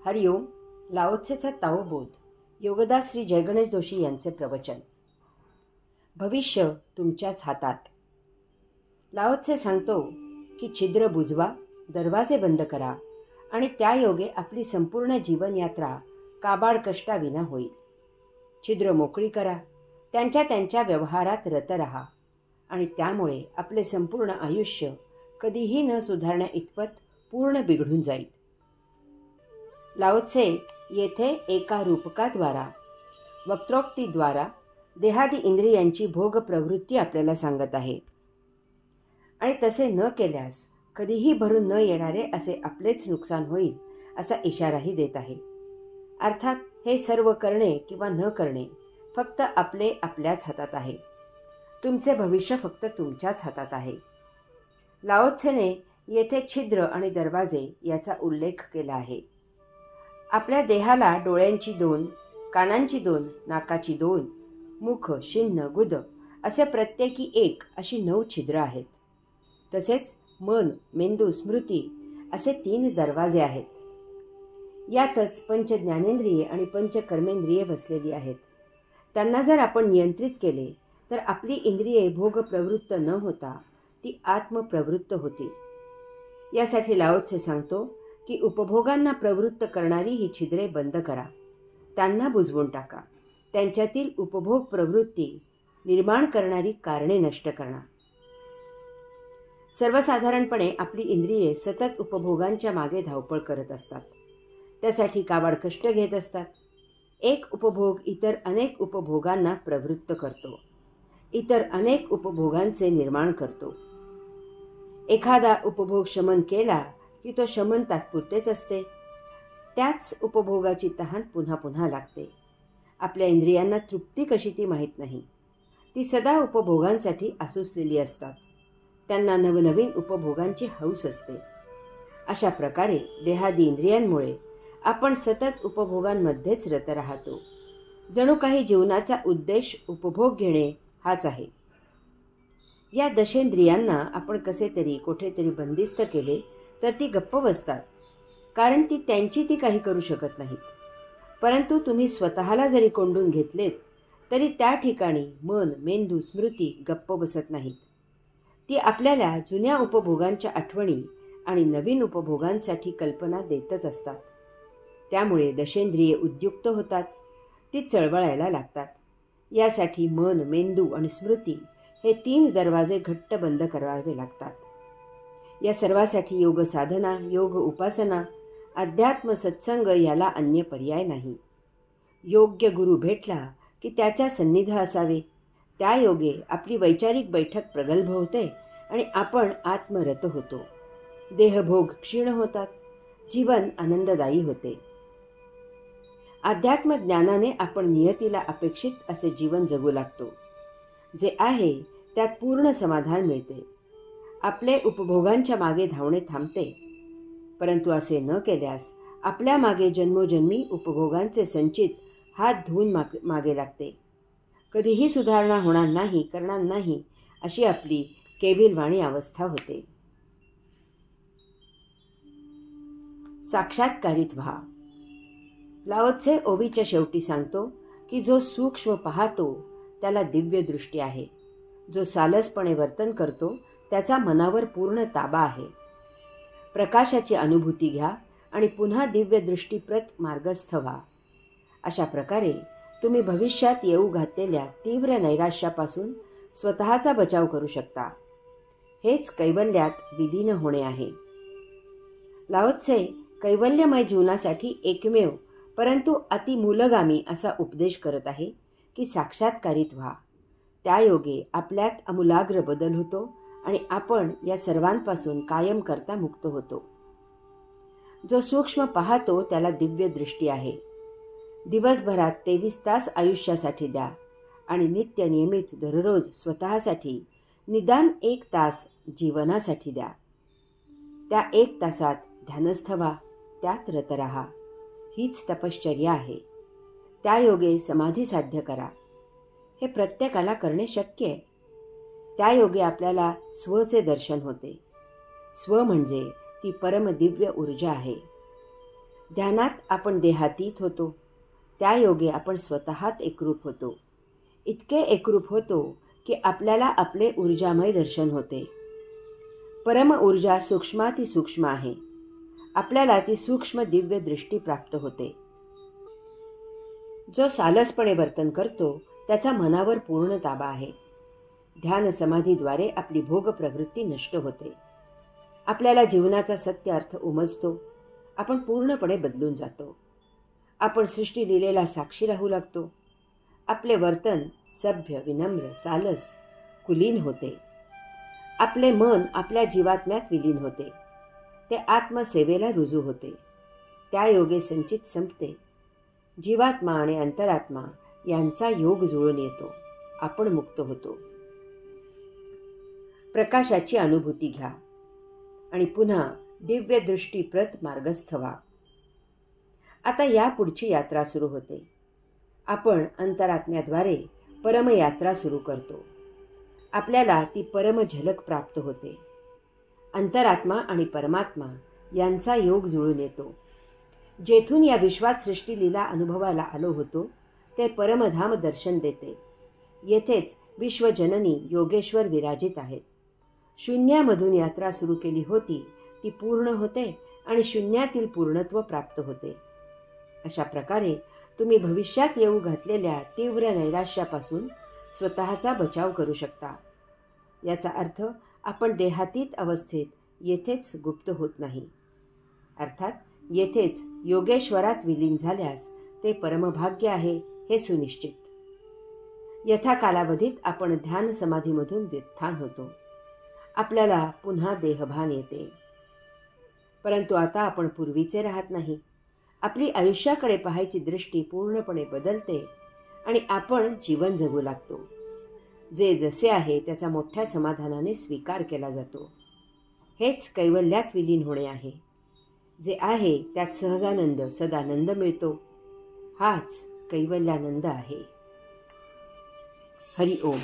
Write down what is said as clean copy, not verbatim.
हरिओम. लाओत्सेचा ताओबोध. योगदास श्री जयगणेश जोशी यांचे प्रवचन. भविष्य तुमच्याच हातात. लाओत्से सांगतो की छिद्र बुजवा, दरवाजे बंद करा आणि त्या योगे आपली संपूर्ण जीवनयात्रा काबाड कष्टाविना होईल. छिद्र मोकळी करा, त्यांच्या व्यवहारात रत राहा आणि त्यामुळे आपले संपूर्ण आयुष्य कधीही न सुधारण्या इतपत पूर्ण बिघडून जाईल. लाओत्से येथे एका रूपकाद्वारा, वक्त्रोक्तीद्वारा देहादी इंद्रियांची भोग प्रवृत्ती आपल्याला सांगत आहे आणि तसे न केल्यास कधीही भरून न येणारे असे आपलेच नुकसान होईल असा इशाराही देत आहे. अर्थात हे सर्व करणे किंवा न करणे फक्त आपल्याच हातात आहे. तुमचे भविष्य फक्त तुमच्याच हातात आहे. लाओत्सेने येथे छिद्र आणि दरवाजे याचा उल्लेख केला आहे. आपल्या देहाला डोळ्यांची 2, कानांची 2, नाकाची 2, मुख, शिन्न, गुद असे प्रत्येकी 1 अशी 9 छिद्र आहेत. तसेच मन, मेंदू, स्मृती असे 3 दरवाजे आहेत. यातच पंच ज्ञानेंद्रिये आणि पंच कर्मेंद्रिये बसलेली आहेत. त्यांना जर आपण नियंत्रित केले तर आपली इंद्रिये भोग प्रवृत्त न होता ती आत्मप्रवृत्त होतील. यासाठी लाओत्से सांगतो की उपभोगांना प्रवृत्त करणारी ही छिद्रे बंद करा, त्यांना बुजवून टाका. त्यांच्यातील उपभोग प्रवृत्ती निर्माण करणारी कारणे नष्ट करा. सर्वसाधारणपणे आपली इंद्रिये सतत उपभोगांच्या मागे धावपळ करत असतात. त्यासाठी काबाड कष्ट घेत असतात. एक उपभोग इतर अनेक उपभोगांना प्रवृत्त करतो, इतर अनेक उपभोगांचे निर्माण करतो. एखादा उपभोग शमन केला की तो शमन तात्पुरतेच असते. त्याच उपभोगाची तहान पुन्हा पुन्हा लागते. आपल्या इंद्रियांना तृप्ती कशी ती माहीत नाही. ती सदा उपभोगांसाठी आसुसलेली असतात. त्यांना नवनवीन उपभोगांची हौस असते. अशा प्रकारे देहादी इंद्रियांमुळे आपण सतत उपभोगांमध्येच रत राहतो. जणू काही जीवनाचा उद्देश उपभोग घेणे हाच आहे. या दशेंद्रियांना आपण कसे तरी कोठेतरी बंदिस्त केले तर ती गप्प बसतात, कारण ती काही करू शकत नाहीत. परंतु तुम्ही स्वतःला जरी कोंडून घेतलेत तरी त्या ठिकाणी मन, मेंदू, स्मृती गप्प बसत नाहीत. ती आपल्याला जुन्या उपभोगांच्या आठवणी आणि नवीन उपभोगांसाठी कल्पना देतच असतात. त्यामुळे दशेंद्रिये उद्युक्त होतात, ती चळवळायला लागतात. यासाठी मन, मेंदू आणि स्मृती हे 3 दरवाजे घट्ट बंद करावे लागतात. या सर्वासाठी योग साधना, योग उपासना, अध्यात्म सत्संग याला अन्य पर्याय नाही. योग्य गुरु भेटला की त्याच्या सन्निध असावे. त्या योगे आपली वैचारिक बैठक प्रगल्भ होते आणि आपण आत्मरत होतो. देहभोग क्षीण होतात. जीवन आनंददायी होते. अध्यात्म ज्ञानाने आपण नियतीला अपेक्षित असे जीवन जगू लागतो. जे आहे त्यात पूर्ण समाधान मिळते. आपले उपभोगांच्या मागे धावणे थांबते. परंतु असे न केल्यास आपल्या मागे जन्मोजन्मी उपभोगांचे संचित हात धुवून मागे लागते. कधीही सुधारणा होणार नाही, करणार नाही अशी आपली केविलवाणी अवस्था होते. साक्षात्कारित व्हा. लाओत्से ओवीच्या शेवटी सांगतो की जो सूक्ष्म पाहतो त्याला दिव्य दृष्टी आहे. जो सालसपणे वर्तन करतो त्याचा मनावर पूर्ण ताबा आहे. प्रकाशाची अनुभूती घ्या आणि पुन्हा दिव्य दृष्टीप्रत मार्गस्थ व्हा. अशा प्रकारे तुम्ही भविष्यात येऊ घातलेल्या तीव्र नैराश्यापासून स्वतःचा बचाव करू शकता. हेच कैवल्यात विलीन होणे आहे. लाओत्से कैवल्यमय जीवनासाठी एकमेव परंतु अतिमूलगामी असा उपदेश करत आहे की साक्षात्कारित व्हा. त्यायोगे आपल्यात आमूलाग्र बदल होतो आणि आपण या सर्वांपासून कायम करता मुक्त होतो. जो सूक्ष्म पाहतो त्याला दिव्य दृष्टी आहे. दिवसभरात 23 तास आयुष्यासाठी द्या आणि नित्य नियमित दररोज स्वतःसाठी निदान 1 तास जीवनासाठी द्या. त्या 1 तासात ध्यानस्थ व्हा, त्यात रत राहा. हीच तपश्चर्या आहे. त्यायोगे समाधी साध्य करा. हे प्रत्येकाला करणे शक्य आहे. त्यायोगे आपल्याला स्वचे दर्शन होते. स्व म्हणजे ती परमदिव्य ऊर्जा आहे. ध्यानात आपण देहातीत होतो, त्या योगे आपण स्वतःत एकरूप होतो. इतके एकरूप होतो की आपल्याला आपले ऊर्जामय दर्शन होते. परम ऊर्जा सूक्ष्मातिसूक्ष्म आहे. आपल्याला ती सूक्ष्म दिव्य दृष्टी प्राप्त होते. जो सालसपणे वर्तन करतो त्याचा मनावर पूर्ण ताबा आहे. ध्यान समाधीद्वारे आपली भोग प्रवृत्ती नष्ट होते. आपल्याला जीवनाचा सत्य अर्थ उमजतो. आपण पूर्णपणे बदलून जातो. आपण सृष्टी लीलेला साक्षी राहू लागतो. आपले वर्तन सभ्य, विनम्र, सालस, कुलीन होते. आपले मन आपल्या जीवात्म्यात विलीन होते. ते आत्मसेवेला रुजू होते. त्या योगे संचित संपते. जीवात्मा आणि अंतरात्मा यांचा योग जुळून येतो. आपण मुक्त होतो. प्रकाशाची अनुभूती घ्या आणि पुन्हा दिव्य दृष्टीप्रत मार्गस्थ व्हा. आता यापुढची यात्रा सुरू होते. आपण अंतरात्म्याद्वारे परमयात्रा सुरू करतो. आपल्याला ती परम झलक प्राप्त होते. अंतरात्मा आणि परमात्मा यांचा योग जुळून येतो. जेथून या विश्वात सृष्टी लीला अनुभवाला आलो होतो ते परमधाम दर्शन देते. येथेच विश्वजननी योगेश्वर विराजित आहेत. शून्यामधून यात्रा सुरू केली होती ती पूर्ण होते आणि शून्यातील पूर्णत्व प्राप्त होते. अशा प्रकारे तुम्ही भविष्यात येऊ घातलेल्या तीव्र नैराश्यापासून स्वतःचा बचाव करू शकता. याचा अर्थ आपण देहातीत अवस्थेत येथेच गुप्त होत नाही. अर्थात येथेच योगेश्वरात विलीन झाल्यास ते परमभाग्य आहे हे सुनिश्चित. यथा कालावधीत आपण ध्यान समाधीमधून व्युत्थान होतो. आपल्याला पुन्हा देहभान येते. परंतु आता आपण पूर्वीचे राहत नाही. आपली आयुष्याकडे पाहायची दृष्टी पूर्णपणे बदलते आणि आपण जीवन जगू लागतो. जे जसे आहे त्याचा मोठ्या समाधानाने स्वीकार केला जातो. हेच कैवल्यात विलीन होणे आहे. जे आहे त्यात सहजानंद, सदानंद मिळतो. हाच कैवल्यानंद आहे. हरि ओम.